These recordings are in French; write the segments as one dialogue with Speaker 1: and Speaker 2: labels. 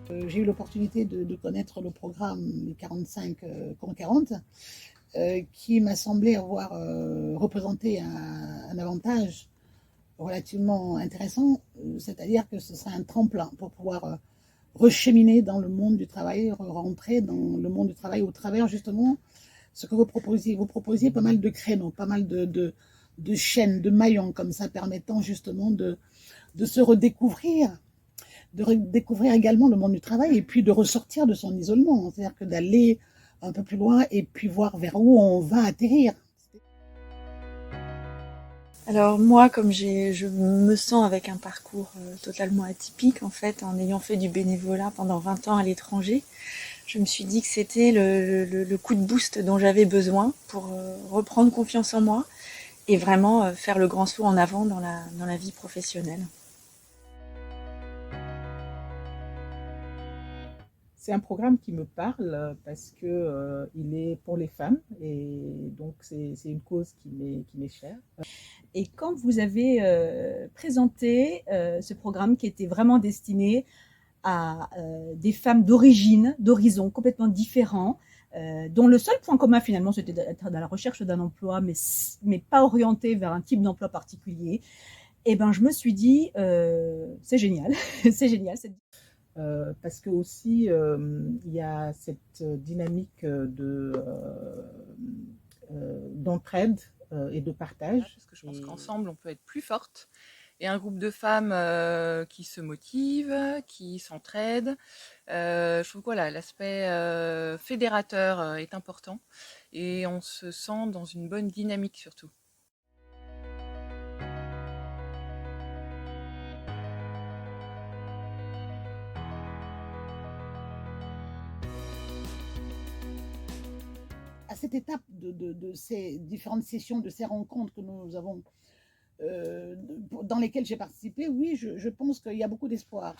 Speaker 1: J'ai eu l'opportunité de connaître le programme les 45 contre 40 qui m'a semblé avoir représenté un avantage relativement intéressant, c'est-à-dire que ce serait un tremplin pour pouvoir recheminer dans le monde du travail, rentrer dans le monde du travail au travers justement ce que vous proposiez. Vous proposiez pas mal de créneaux, pas mal de chaînes, de maillons comme ça, permettant justement de se redécouvrir, de redécouvrir également le monde du travail et puis de ressortir de son isolement, c'est-à-dire que d'aller un peu plus loin et puis voir vers où on va atterrir.
Speaker 2: Alors moi, comme je me sens avec un parcours totalement atypique, en fait, en ayant fait du bénévolat pendant 20 ans à l'étranger, je me suis dit que c'était le coup de boost dont j'avais besoin pour reprendre confiance en moi et vraiment faire le grand saut en avant dans la vie professionnelle.
Speaker 3: C'est un programme qui me parle parce que il est pour les femmes et donc c'est une cause qui m'est chère.
Speaker 4: Et quand vous avez présenté ce programme qui était vraiment destiné à des femmes d'origine, d'horizons complètement différents, dont le seul point commun finalement c'était d'être dans la recherche d'un emploi, mais pas orienté vers un type d'emploi particulier, et ben je me suis dit c'est génial, c'est génial.
Speaker 3: Parce que aussi il y a cette dynamique d'entraide et de partage.
Speaker 5: Parce que je pense qu'ensemble on peut être plus fortes. Et un groupe de femmes qui se motivent, qui s'entraident. Je trouve que voilà, l'aspect fédérateur est important et on se sent dans une bonne dynamique surtout.
Speaker 1: À cette étape de ces différentes sessions, de ces rencontres que nous avons, dans lesquelles j'ai participé, oui, je pense qu'il y a beaucoup d'espoir.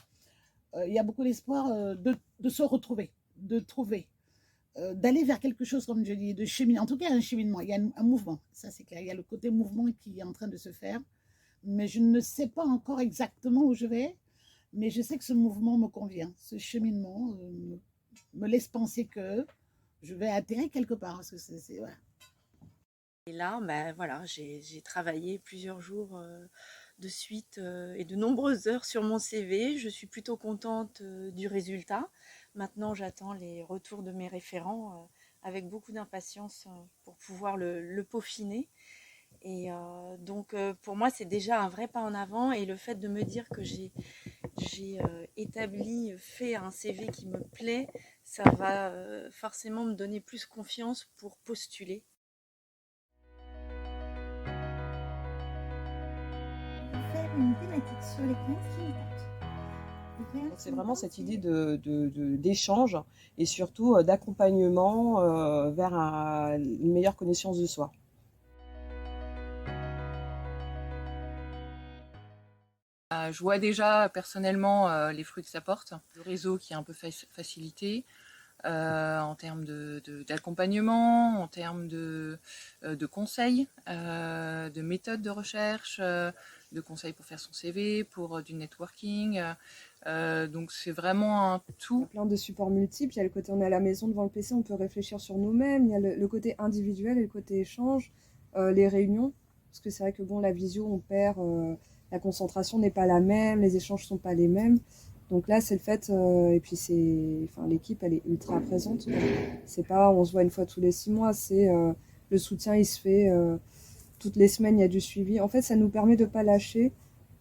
Speaker 1: Il y a beaucoup d'espoir de se retrouver, de trouver, d'aller vers quelque chose, comme je dis, de cheminer. En tout cas, un cheminement, il y a un mouvement, ça c'est clair. Il y a le côté mouvement qui est en train de se faire, mais je ne sais pas encore exactement où je vais, mais je sais que ce mouvement me convient. Ce cheminement me laisse penser que je vais atterrir quelque part. Parce que voilà.
Speaker 2: Et là, ben voilà, j'ai travaillé plusieurs jours de suite et de nombreuses heures sur mon CV. Je suis plutôt contente du résultat. Maintenant, j'attends les retours de mes référents avec beaucoup d'impatience pour pouvoir le peaufiner. Et donc, pour moi, c'est déjà un vrai pas en avant. Et le fait de me dire que j'ai établi, fait un CV qui me plaît, ça va forcément me donner plus confiance pour postuler.
Speaker 6: Faire une thématique sur les croyances limitantes.
Speaker 7: C'est vraiment cette idée d'échange et surtout d'accompagnement vers une meilleure connaissance de soi.
Speaker 5: Je vois déjà personnellement les fruits que ça porte. Le réseau qui est un peu facilité en termes d'accompagnement, en termes de conseils, de méthodes de recherche, de conseils pour faire son CV, pour du networking. Donc c'est vraiment un tout.
Speaker 8: Il y a plein de supports multiples. Il y a le côté on est à la maison devant le PC, on peut réfléchir sur nous-mêmes. Il y a le côté individuel et le côté échange, les réunions. Parce que c'est vrai que bon, la visio, on perd, la concentration n'est pas la même, les échanges sont pas les mêmes. Donc là, c'est le fait, et puis l'équipe, elle est ultra présente. C'est pas, on se voit une fois tous les 6 mois, c'est le soutien, il se fait toutes les semaines, il y a du suivi. En fait, ça nous permet de pas lâcher.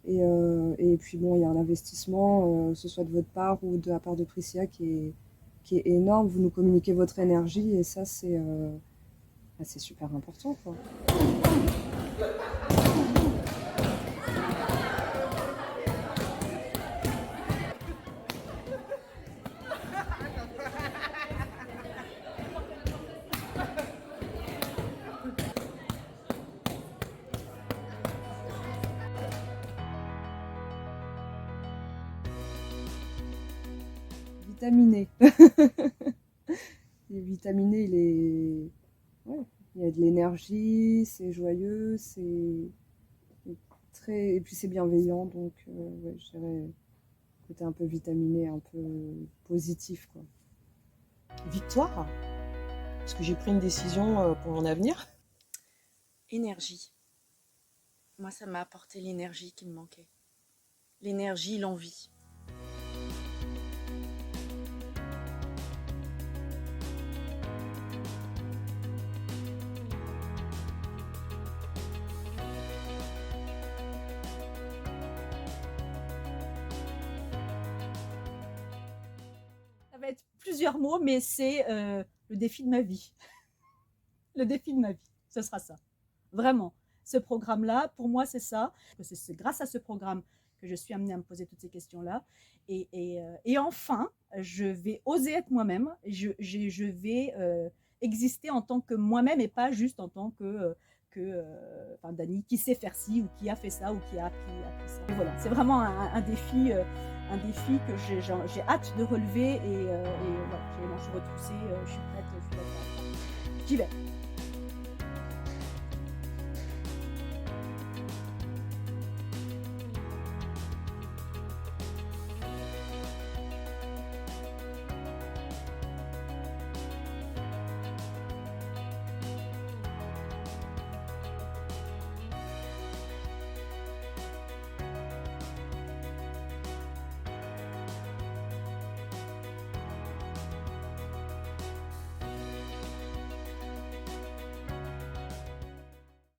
Speaker 8: Et puis bon, il y a un investissement, que ce soit de votre part ou de la part de Priscilla, qui est énorme. Vous nous communiquez votre énergie et ça, c'est super important, quoi. Vitaminé. Il est vitaminé, ouais, il y a de l'énergie, c'est joyeux, c'est très, et puis c'est bienveillant, donc ouais, je dirais Côté un peu vitaminé, un peu positif, quoi.
Speaker 7: Victoire, parce que j'ai pris une décision pour mon avenir.
Speaker 2: Énergie. Moi, ça m'a apporté l'énergie qui me manquait. L'énergie, l'envie.
Speaker 4: Ça va être plusieurs mots, mais c'est le défi de ma vie. Le défi de ma vie, ce sera ça. Vraiment. Ce programme-là, pour moi, c'est ça. C'est grâce à ce programme que je suis amenée à me poser toutes ces questions-là. Et enfin, je vais oser être moi-même. Je vais exister en tant que moi-même et pas juste en tant que Dani qui sait faire ci ou qui a fait ça ou qui a appris ça. Et voilà, c'est vraiment un défi que j'ai hâte de relever et voilà, j'ai les manches retroussées, je suis prête, je suis prête. J'y vais.